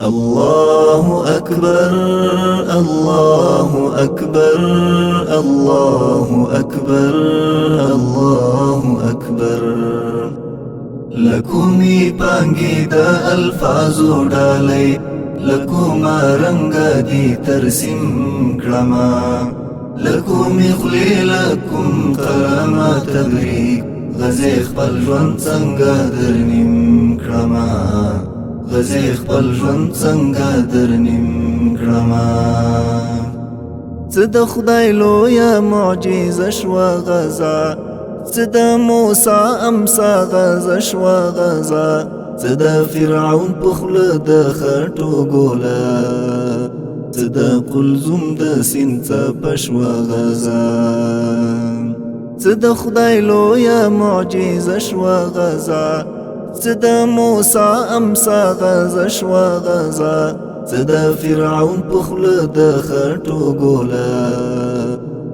الله أكبر الله أكبر الله أكبر الله أكبر لكومي پانگی دا الفاظو ڈالی لکوما رنگ دی ترسیم کرما لکومی خلی لکوم قلما تبریک غزی خپل ژوند څنګه درنیم کرما غزی خپل ژوند څنګه درنیم کرما څه د خدای لویه معجزه شوه غزا څه د موسی امسا غزه شوه غزا څه د فرعون په خوله د خټو ګوله څه د قلزم د سیند څپه شوه غزا څه د خدای لویه معجزه شوه غزا څه د موسی امسا غزه شوه غزا څه د فرعون په خوله د خټو ګوله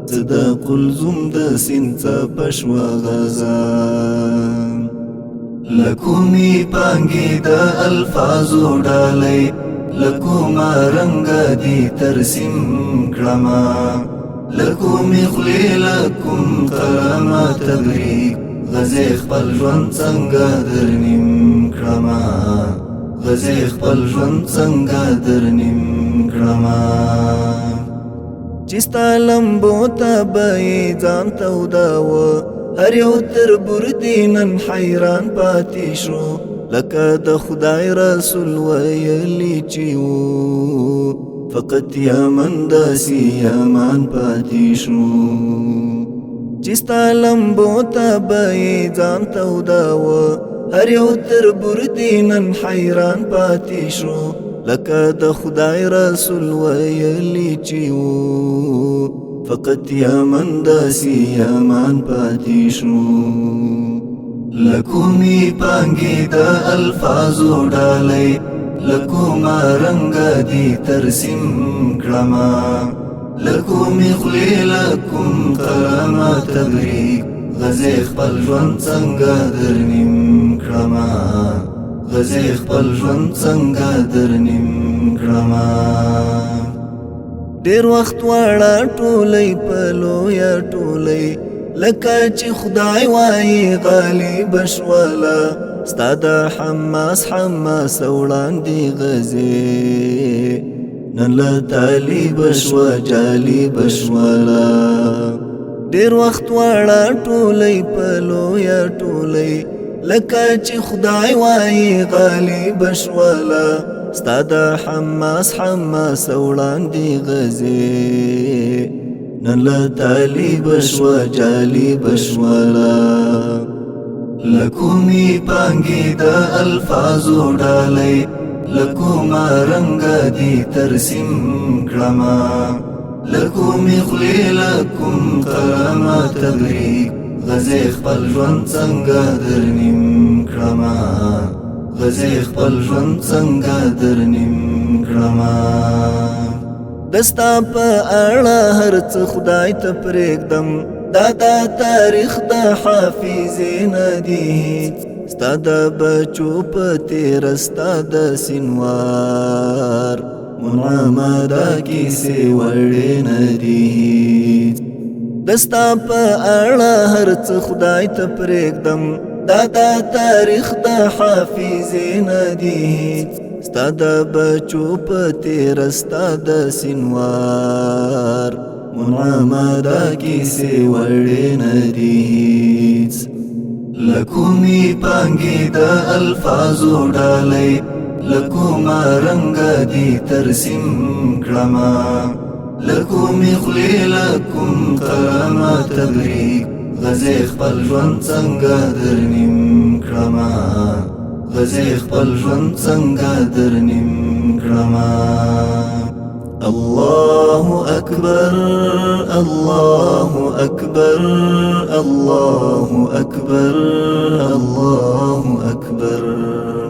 څه د قلزم د سیند څپه شوه غزا لکومي پانګې د الفاظو ډالۍ لکوما رنګ دي ترسیم کړما لکومي خولې لکوم قلمه تبریک غزې خپل ژوند څنګه درنیم کړما غزې خپل ژوند څنګه درنیم کړما چې ستا لمبو ته به یې ځان توداوه هر یو تربور دی نن حیران پاتې شو لکه د خدای رسول ویلی چې و فقط یمن داسې یمان پاتې شو چې ستا لمبو ته به یې ځان توداوه هر یو تربور دی نن حیران پاتې شو لکه د خدای رسول ویلی چې و فقط یمن داسې یمان پاتې شو لکومي پانګې د الفاظو ډالۍ لکوما رنګ دي ترسیم کړما لکومي خولې لکوم قلمه تبریک غزې خپل ژوند څنګه درنیم کړما غزې خپل ژوند څنګه درنیم کړما ډیر وخت واړه ټولۍ په لویه ټولۍ لکه چې خدای وایي غالب شوله ستا د حماس حماس وړاندې غزې نن له طالب شوه جالب شوله ډیر وخت واړه ټولۍ په لویه ټولۍ لکه چې خدای وایي غالب شوله ستا د حماس حماس وړاندې غزې نن له طالب شوه جالب شوله لکومي پانګې د الفاظو ډالۍ لکوما رنګ دي ترسیم کړما لکومي خولې لکوم قلمه تبریک غزې خپل ژوند څنګه درنیم کړما غزې خپل ژوند څنګه درنیم کړما دستا په اړه هر څه خدای ته پرېږدم دا د تاریخ د حافظې نه دي ستا د بچو په تېره ستا د سینوار منعمه دا کیسې وړې نه دي دستا په اړه هر څه خدای ته پرېږدم دا د تاریخ د حافظې نه دي ستا د بچو په تېره ستا د سینوار منعمه دا کیسې وړې نه دي لکومي پانګې د الفاظو ډالۍ لکوما رنګ دي ترسیم کړما لکومي خولې لکوم قلمه تبریک غزې خپل ژوند څنګه درنیم کړما غزې خپل ژوند څنګه درنیم کړما الله أكبر الله أكبر الله أكبر الله أكبر